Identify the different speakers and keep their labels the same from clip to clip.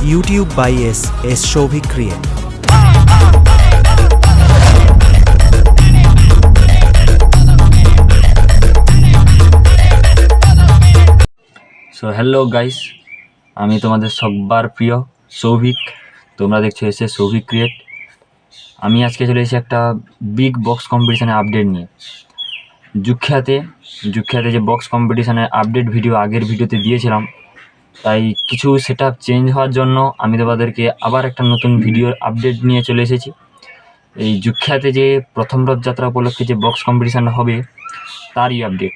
Speaker 1: YouTube by S. Shobhik Create.
Speaker 2: So hello guys, আমি তোমাদের সবার প্রিয় সৌভিক। তোমরা দেখছো এসে সৌভিক ক্রিয়েট। আমি আজকে চলে এসেছি একটা বিগ বক্স কম্পিটিশানের আপডেট নিয়ে। যুখ্যাতে যে বক্স কম্পিটিশানের আপডেট ভিডিও আগের ভিডিওতে দিয়েছিলাম, তাই কিছু সেট আপ চেঞ্জ হওয়ার জন্য আমি তোমাদেরকে আবার একটা নতুন ভিডিওর আপডেট নিয়ে চলে এসেছি। এই যুখ্যাতে যে প্রথম রথযাত্রা উপলক্ষে যে বক্স কম্পিটিশানটা হবে তারই আপডেট,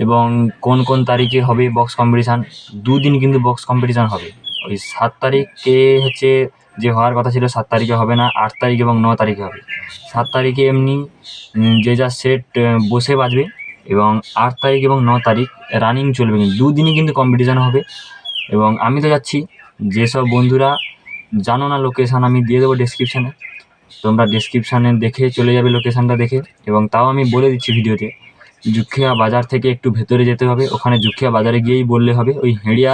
Speaker 2: এবং কোন কোন তারিখে হবে বক্স কম্পিটিশান। দুদিন কিন্তু বক্স কম্পিটিশান হবে। ওই 7 তারিখে হচ্ছে যে হওয়ার কথা ছিল, 7 তারিখে হবে না, 8 তারিখ এবং 9 তারিখে হবে। 7 তারিখে এমনি যে যা সেট বসে বাজবে, এবং 8 তারিখ এবং 9 তারিখ রানিং চলবে। কিন্তু দুদিনই কিন্তু কম্পিটিশান হবে। এবং আমি তো যাচ্ছি, যেসব বন্ধুরা জানো না লোকেশান আমি দিয়ে দেবো ডেসক্রিপশানে, তোমরা ডেসক্রিপশানে দেখে চলে যাবে লোকেশানটা দেখে। এবং তাও আমি বলে দিচ্ছি ভিডিওতে, যুখিয়া বাজার থেকে একটু ভেতরে যেতে হবে। ওখানে যুখিয়া বাজারে গিয়েই বললে হবে। ওই হেড়িয়া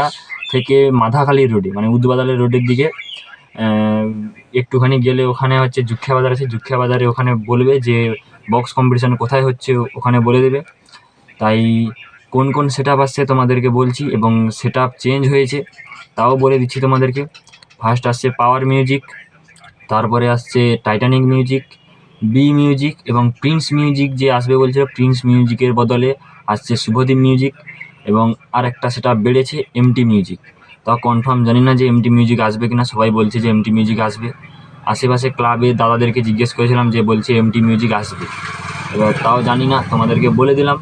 Speaker 2: থেকে মাধাখালী রোডে, মানে উদ্বাদালের রোডের দিকে একটুখানি গেলে ওখানে হচ্ছে যুখিয়া বাজার আছে। যুখিয়া বাজারে ওখানে বলবে যে বক্স কম্পিটিশান কোথায় হচ্ছে, ওখানে বলে দেবে। তাই কোন কোন সেট আপ আসছে তোমাদেরকে বলছি, এবং সেট আপ চেঞ্জ হয়েছে তাও বলে দিচ্ছি তোমাদেরকে। ফার্স্ট আসছে পাওয়ার মিউজিক, তারপরে আসছে টাইটানিক মিউজিক, বি মিউজিক, এবং প্রিন্স মিউজিক যে আসবে বলছিল, প্রিন্স মিউজিকের বদলে আসছে শুভদীপ মিউজিক। এবং আর একটা সেটা বেড়েছে এমটি মিউজিক। তাও কনফার্ম জানি না যে এমটি মিউজিক আসবে কিনা, সবাই বলছে যে এমটি মিউজিক আসবে। আশেপাশে ক্লাবে দাদাদেরকে জিজ্ঞেস করেছিলাম, যে বলছে এমটি মিউজিক আসবে। এবার তাও জানি না, তোমাদেরকে বলে দিলাম।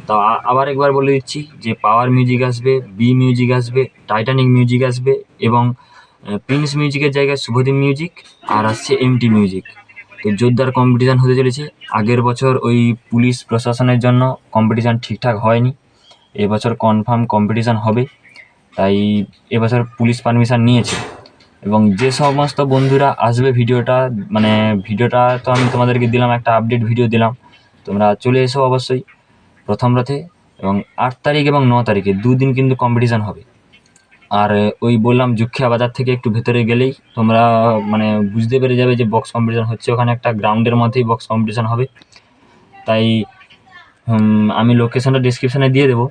Speaker 2: তা আবার একবার বলে দিচ্ছি যে পাওয়ার মিউজিক আসবে, বি মিউজিক আসবে, টাইটানিক মিউজিক আসবে, এবং প্রিন্স মিউজিকের জায়গায় শুভদীপ মিউজিক, আর আসছে এমটি মিউজিক। তো জোরদার কম্পিটিশান হতে চলেছে। আগের বছর ওই পুলিশ প্রশাসনের জন্য কম্পিটিশান ঠিকঠাক হয়নি, এবছর কনফার্ম কম্পিটিশান হবে। তাই এবছর পুলিশ পারমিশন নিয়েছে। এবং যে সমস্ত বন্ধুরা আসবে ভিডিওটা তো আমি তোমাদেরকে দিলাম, একটা আপডেট ভিডিও দিলাম। তোমরা চলে এসো অবশ্যই প্রথম রথে। এবং 8 তারিখ এবং 9 তারিখে দুদিন কিন্তু কম্পিটিশান হবে। আর ওই বললাম যুখিয়া বাজার থেকে একটু ভেতরে গেলেই তোমরা বুঝতে পেরে যাবে যে বক্স কম্পিটিশান হচ্ছে। ওখানে একটা গ্রাউন্ডের মধ্যেই বক্স কম্পিটিশান হবে। তাই আমি লোকেশানটা ডেসক্রিপশানে দিয়ে দেবো।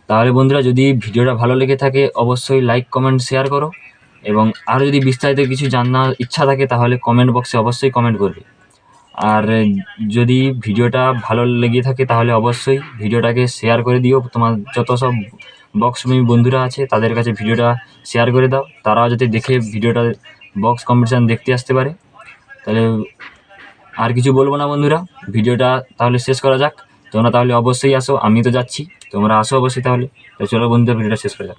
Speaker 2: তাহলে বন্ধুরা, যদি ভিডিওটা ভালো লেগে থাকে অবশ্যই লাইক, কমেন্ট, শেয়ার করো। এবং আরও যদি বিস্তারিত কিছু জানার ইচ্ছা থাকে তাহলে কমেন্ট বক্সে অবশ্যই কমেন্ট করবে। আর যদি ভিডিওটা ভালো লেগে থাকে তাহলে অবশ্যই ভিডিওটাকে শেয়ার করে দিও। তোমার যত সব বক্সপ্রেমী বন্ধুরা আছে তাদের কাছে ভিডিওটা শেয়ার করে দাও, তারাও যাতে দেখে ভিডিওটা বক্স কম্পিটিশান দেখতে আসতে পারে। তাহলে আর কিছু বলবো না বন্ধুরা, ভিডিওটা তাহলে শেষ করা যাক। তোমরা তাহলে অবশ্যই আসো, আমি তো যাচ্ছি, তোমরা আসো অবশ্যই। তাহলে চলো বন্ধুরা, ভিডিওটা শেষ করা যাক।